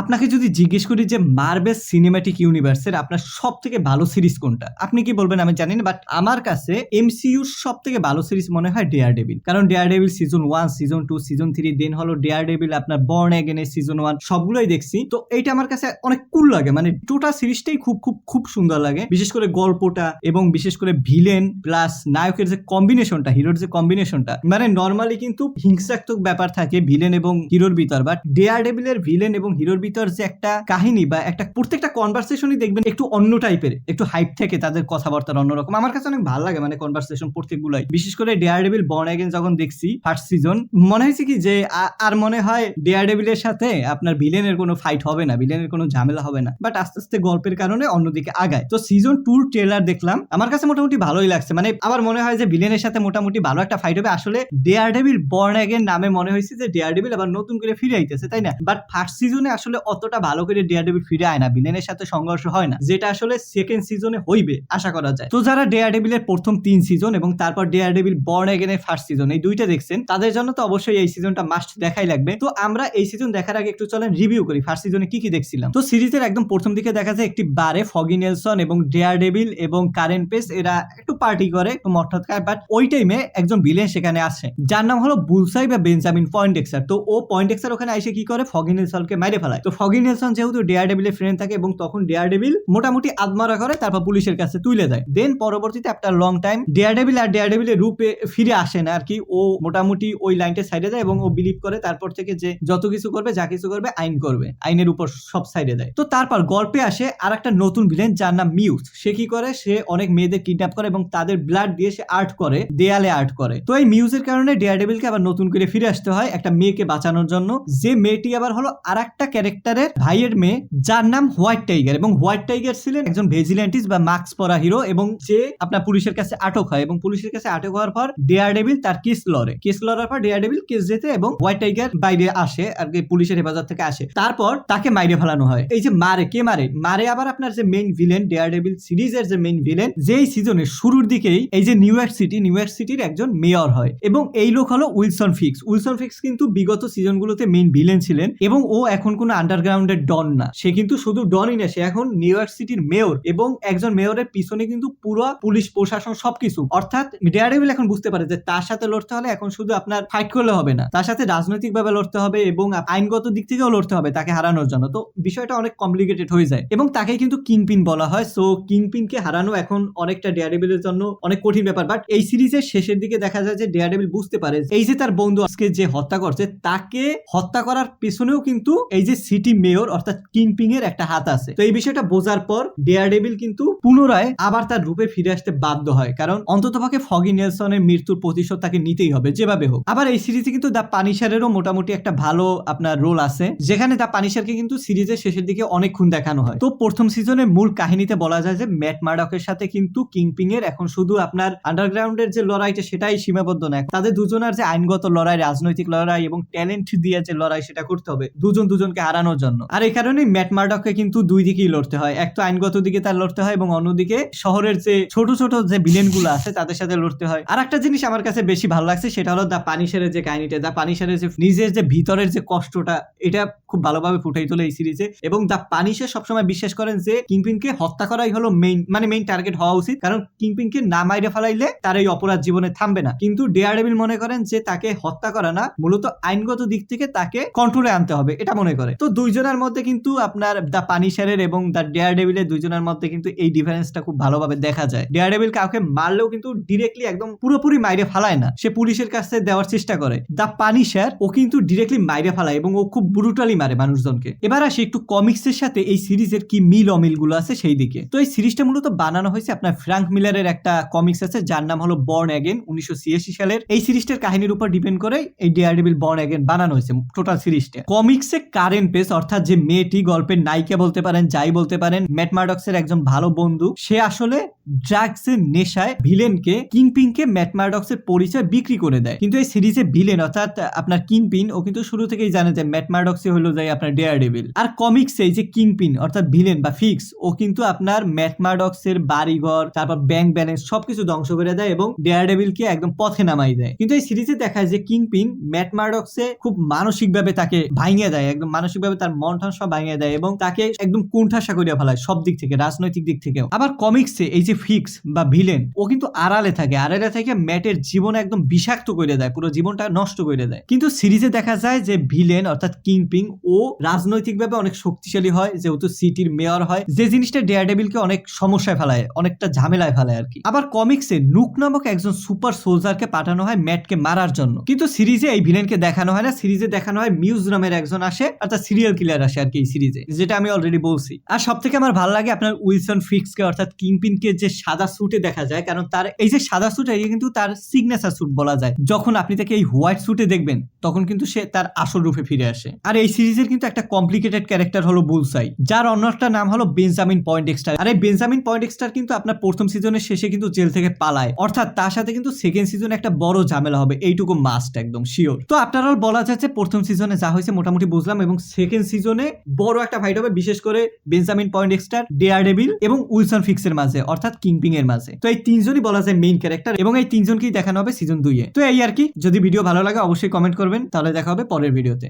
আপনাকে যদি জিজ্ঞেস করি যে মার্ভেল সিনেম্যাটিক ইউনিভার্সের আপনার সব থেকে ভালো সিরিজ কোনটা, আপনি কি বলবেন আমি জানি না, বাট আমার কাছে এমসিইউর সব থেকে ভালো সিরিজ মনে হয় ডেয়ারডেভিল। কারণ ডেয়ারডেভিল সিজন 1, সিজন 2, সিজন 3, দেন হলো ডেয়ারডেভিল আপনার বর্ন অ্যাগেনের সিজন 1, সবগুলোই দেখছি। তো এইটা আমার কাছে অনেক কুল লাগে, মানে টোটাল সিরিজটাই খুব খুব খুব সুন্দর লাগে, বিশেষ করে গল্পটা এবং বিশেষ করে ভিলেন প্লাস নায়কের যে কম্বিনেশনটা, হিরোর যে কম্বিনেশনটা, মানে নর্মালি কিন্তু হিংসাত্মক ব্যাপার থাকে ভিলেন এবং হিরোর ভিতর, বাট ডেয়ারডেভিলের ভিলেন এবং হিরোর ভিতর যে একটা কাহিনী বা একটা প্রত্যেকটা কনভারসেশনই দেখবেন একটু অন্য টাইপের, একটু হাইপ থেকে তাদের কথাবার্তা অন্যরকম। আমার কাছে অনেক ভালো লাগে মানে কনভারসেশন প্রত্যেকগুলাই। বিশেষ করে ডেয়ারডেভিল বর্ন অ্যাগেন যখন দেখছি ফার্স্ট সিজন, মনে হয়েছে কি যে আর মনে হয় ডেয়ারডেভিলের সাথে আপনার ভিলেনের কোনো ফাইট হবে না, ভিলেনের কোনো ঝামেলা হবে না, বাট আস্তে আস্তে গল্পের কারণে অন্যদিকে আগায়। তো সিজন 2 ট্রেলার দেখলাম, আমার কাছে মোটামুটি ভালোই লাগছে। মানে আমার মনে হয় যে ভিলেনের সাথে মোটামুটি ভালো একটা ফাইট হবে। আসলে ডেয়ারডেভিল বর্ন অ্যাগেন নামে মনে হয়েছে যে ডেয়ারডেভিল আবার নতুন করে ফিরে আইতেছে, তাই না? বাট ফার্স্ট সিজনে আসলে অতটা ভালো করে ডেয়ারডেভিল ফিরে আয় না, ভিলেনের সাথে সংঘর্ষ হয় না, যেটা আসলে সেকেন্ড সিজনে হইবে আশা করা যায়। তো যারা ডেয়ারডেভিলের প্রথম 3 সিজন এবং তারপর ডেয়ারডেভিল বর্ন অ্যাগেনের ফার্স্ট সিজন এই দুইটা দেখছেন, তাদের জন্য তো অবশ্যই এই সিজনটা মাস্ট দেখাই লাগবে। তো আমরা এই সিজন দেখার আগে একটু চলেন রিভিউ করি ফার্স্ট সিজনে কি কি দেখছিলাম। তো সিরিজের একদম প্রথম দিকে দেখা যায় একটি বারে ফগি নেলসন এবং ডেয়ারডেভিল এবং কারেন পেস এরা একটু পার্টি করে, একটু মটকা খায়, বাট ওই টাইমে একজন ভিলেন সেখানে আসে যার নাম হলো বুলসাই বা বেঞ্জামিন পয়েন্টেক্সার। তো ও পয়েন্টেক্সার ওখানে এসে কি করে, ফগি নেলসনকে মাইরে ফেলায়। তো ফগি নেলসন যেহেতু ডেয়ারডেভিলের ফ্রেন্ড থাকে এবং তখন ডেয়ারডেভিল মোটামুটি আদমারা করে, তারপর পুলিশের কাছে তুলে দেয়। দেন পরবর্তীতে আফটার লং টাইম ডেয়ারডেভিল আর ডেয়ারডেভিলের রূপে ফিরে আসে না আর কি, ও মোটামুটি ওই লাইনটা সাইডে দেয় এবং ও বিলিভ করে তারপর থেকে যে যত কিছু করবে, যা কিছু করবে আইন করবে, আইনের উপর সব সাইডে দেয়। তো তারপর গল্পে আসে আর একটা নতুন ভিলেন যার নাম মিউজ। সে কি করে, সে অনেক মেয়েদের কিডন্যাপ করে এবং তাদের ব্লাড দিয়ে সে আর্ট করে, দেয়ালে আর্ট করে। তো এই মিউজের কারণে ডেয়ারডেভিলকে আবার নতুন করে ফিরে আসতে হয় একটা মেয়েকে বাঁচানোর জন্য, যে মেয়েটি আবার হলো আর একটা ক্যারেক্টারের ভাইয়ের মেয়ে যার নাম হোয়াইট টাইগার। এবং হোয়াইট টাইগার ছিলেন একজন ভিজিল্যান্টিস বা মাস্ক পরা হিরো, এবং যে আপনার পুলিশের কাছে আটক হয় এবং পুলিশের কাছে আটক হওয়ার পর ডেয়ারডেভিল তার কেস লড়ার পর ডেয়ারডেভিল কেস জেতে এবং হোয়াইট টাইগার বাইরে আসে আর কি, পুলিশের হেফাজত থেকে আসে। তারপর তাকে মাইরে ফেলানো হয়। এই যে কে মারে আবার আপনার যে মেইন ভিলেন, ডেয়ারডেভিল সিরিজের যে মেইন ভিলেন, যেই সিজনের শুরুর দিকেই এই যে নিউ ইয়র্ক সিটির একজন মেয়র হয় এবং এই লোক হলো উইলসন ফিক্স কিন্তু বিগত সিজনগুলোতে মেইন ভিলেন ছিলেন এবং ও এখন কোনো আন্ডারগ্রাউন্ডের ডন না, সে কিন্তু শুধু ডনই না, সে এখন নিউ ইয়র্ক সিটির মেয়র এবং একজন মেয়রের পিছনে কিন্তু পুরো পুলিশ প্রশাসন সবকিছু। অর্থাৎ ডেয়ারডেভিল এখন বুঝতে পারে যে তার সাথে লড়তে হলে এখন শুধু আপনার ফাইট করলে হবে না, তার সাথে রাজনৈতিক ভাবে লড়তে হবে এবং আইনগত দিক থেকেও লড়তে হবে তাকে হারানোর জন্য। তো বিষয়টা অনেক কমপ্লিকেটেড হয়ে যায় এবং তাকে কিন্তু কিংপিন বলা হয়। সো কিংপিনকে হারানো এখন অনেকটা ডেয়ারডেভিলের জন্য অনেক কঠিন ব্যাপার। বাট এই সিরিজের শেষের দিকে দেখা যায় যে ডেয়ারডেভিল বুঝতে পারে এই যে তার বন্ধু আজকে যে হত্যা করছে, তাকে হত্যা করার পেছনেও কিন্তু এই যে সিটি মেয়র অর্থাৎ কিংপিন এর একটা হাত আছে। তো এই বিষয়টা বোঝার পর ডেয়ারডেভিল কিন্তু পুনরায় আবার তার রূপে ফিরে আসতে বাধ্য হয়, কারণ অন্ততপক্ষে ফগি নেলসনের মৃত্যুর প্রতিশোধ তাকে নিতেই হবে যেভাবে হোক। আবার এই সিরিজে কিন্তু দ্য পানিশারেরও মোটামুটি একটা ভালো আপনার রোল আছে, যেখানে দ্য পানিশারকে কিন্তু সিরিজের শেষের দিকে অনেকক্ষণ দেখানো হয়। তো প্রথম সিজনের মূল কাহিনীতে বলা যায় যে ম্যাট মার্ডকের সাথে কিন্তু কিংপিন এর এখন শুধু আপনার আন্ডারগ্রাউন্ডের যে লড়াইটা সেটাই সীমাবদ্ধ না, তাদের দুজনের যে আইনগত লড়াই, রাজনৈতিক লড়াই এবং ট্যালেন্ট দিয়ে যে লড়াই সেটা করতে হবে দুজনকে হারানোর জন্য। আর এই কারণেই ম্যাট মার্ডককে কিন্তু দুই দিকেই লড়তে হয়, এক তো আইনগত দিকে তার লড়তে হয় এবং অন্যদিকে শহরের যে ছোট ছোট যে ভিলেন গুলো আছে তাদের সাথে লড়তে হয়। আর একটা জিনিস আমার কাছে বেশি ভালো লাগছে সেটা হলো দ্য পানিশারের যে কাহিনীটা, দ্য পানিশারের যে নিজের যে ভিতরের যে কষ্টটা, এটা খুব ভালোভাবে ফুটাই তোলে এই সিরিজে। এবং দ্য পানিশার সবসময় বিশ্বাস করেন যে কিংপিনকে হত্যা করাই হলো মেইন টার্গেট হওয়া উচিত, কারণ কিংপিনকে না মাইরে ফেলাইলে তার এই অপরাধ জীবনে থামবে না। কিন্তু ডেয়ারডেভিল মনে করেন যে তাকে হত্যা করা না, মূলত আইনগত দিক থেকে তাকে কন্ট্রোলে আনতে হবে, এটা মনে করে। তো দুইজনের মধ্যে কিন্তু আপনার দ্য পানিশারের এবং দ্য ডেয়ারডেভিলের দুইজনের মধ্যে কিন্তু এই ডিফারেন্সটা খুব ভালোভাবে দেখা যায়। ডেয়ারডেভিল কাউকে মারলেও কিন্তু ডিরেক্টলি একদম পুরোপুরি মাইরে ফেলায় না, সে পুলিশের কাছে দেওয়ার চেষ্টা করে। দ্য পানিশার ও কিন্তু ডিরেক্টলি মাইরে ফেলায় এবং ও খুব ব্রুটালি মারে মানুষজনকে। এবার আসি একটু কমিক্সের সাথে এই সিরিজের কি মিল অমিল গুলো আছে সেই দিকে। তো এই সিরিজটা মূলত বানানো হয়েছে আপনার ফ্রাঙ্ক মিলারের একটা কমিক্স আছে যার নাম হলো বর্ন অ্যাগেন, 1986 সালের। এই সিরিজটার কাহিনীর উপর ডিপেন্ড করে এই ডেয়ারডেভিল বর্ন অ্যাগেন বানানো হয়েছে টোটাল সিরিজটা। কমিক্সে কারেন পেস অর্থাৎ যে মেয়েটি, গল্পের নায়িকা বলতে পারেন, যাই বলতে পারেন, ম্যাট মার্ডক্সের একজন ভালো বন্ধু, সে আসলে ড্রাগসের নেশায় ভিলেনকে কিংপিনকে ম্যাট মার্ডক্সের পরিচয় বিক্রি করে দেয়। কিন্তু এই সিরিজে ভিলেন অর্থাৎ আপনার কিংপিন ও কিন্তু শুরু থেকেই জানে যে ম্যাট মার্ডক্সই হলো যায় আপনার ডেয়ারডেভিল। আর কমিক্সে এই যে কিংপিন অর্থাৎ ভিলেন বা ফিক্স, ও কিন্তু আপনার ম্যাট মার্ডক্সের বাড়িঘর, তারপর ব্যাংক ব্যালেন্স সবকিছু ধ্বংস করে দেয় এবং ডেয়ারডেভিলকে একদম পথে নামাই দেয়। কিন্তু এই সিরিজে দেখায় যে কিংপিন ম্যাট মার্ডক্সে খুব মানসিকভাবে তাকে ভাঙিয়ে দেয়, একদম মানসিকভাবে ভাবে তার মন ঠন সব ভাঙিয়ে দেয় এবং তাকে একদম কুণ্ঠাসা করিয়া ফেলায় সব দিক থেকে, রাজনৈতিক দিক থেকেও। আবার কমিক্সে এই যে ফিক্স বা ভিলেন, ও কিন্তু আড়ালে থেকে ম্যাটের জীবন একদম বিষাক্ত করে দেয়, পুরো জীবনটা নষ্ট করে দেয়। কিন্তু সিরিজে দেখা যায় যে ভিলেন অর্থাৎ কিংপিং ও রাজনৈতিকভাবে অনেক শক্তিশালী হয়, যেহেতু সিটির মেয়র হয়, যে জিনিসটা ডেয়ারডেভিলকে অনেক সমস্যায় ফেলায়, অনেকটা ঝামেলায় ফেলায় আর কি। আবার কমিক্সে নুক নামক একজন সুপার সোলজারকে পাঠানো হয় ম্যাটকে মারার জন্য, কিন্তু সিরিজে এই ভিলেনকে দেখানো হয় না। সিরিজে দেখানো হয় মিউজ নামের একজন আসে, অর্থাৎ সিরিয়াল কিলার আসে আর কি এই সিরিজে, যেটা আমি অলরেডি বলছি। আর সব থেকে আমার ভালো লাগে আপনার উইলসন ফিক্সকে অর্থাৎ কিংপিনকে যে সাদা স্যুটে দেখা যায়, কারণ তার এই যে সাদা স্যুট এই কিন্তু তার সিগনেচার স্যুট বলা যায়। যখন আপনি তাকে এই হোয়াইট স্যুটে দেখবেন তখন কিন্তু সে তার আসল রূপে ফিরে আসে। আর এই সিরিজের কিন্তু একটা কমপ্লিকেটেড ক্যারেক্টার হলো বুলসাই, যার অন্য একটা নাম হলো বেঞ্জামিন পয়েন্টেক্সটার। আর এই বেঞ্জামিন পয়েন্টেক্সটার কিন্তু আপনার প্রথম সিজনের শেষে কিন্তু জেল থেকে পালায়, অর্থাৎ তার সাথে কিন্তু সেকেন্ড সিজনে একটা বড় ঝামেলা হবে, এইটুকু মাস্ট একদম শিওর। তো আপনারা বলা যাচ্ছে প্রথম সিজনে যা হয়েছে মোটামুটি বুঝলাম, এবং সেকেন্ড সিজনে বড় একটা ফাইট হবে, বিশেষ করে বেঞ্জামিন পয়েন্টেক্সটার, ডেয়ারডেভিল এবং উইলসন ফিক্সের মাঝে, অর্থাৎ কিংপিং এর মাঝে। তো এই তিনজনই বলা যায় মেইন ক্যারেক্টার, এবং এই তিনজনকেই দেখানো হবে সিজন 2 এ। তো এই আর কি, যদি ভিডিও ভালো লাগে অবশ্যই কমেন্ট করবেন, তাহলে দেখা হবে পরের ভিডিওতে।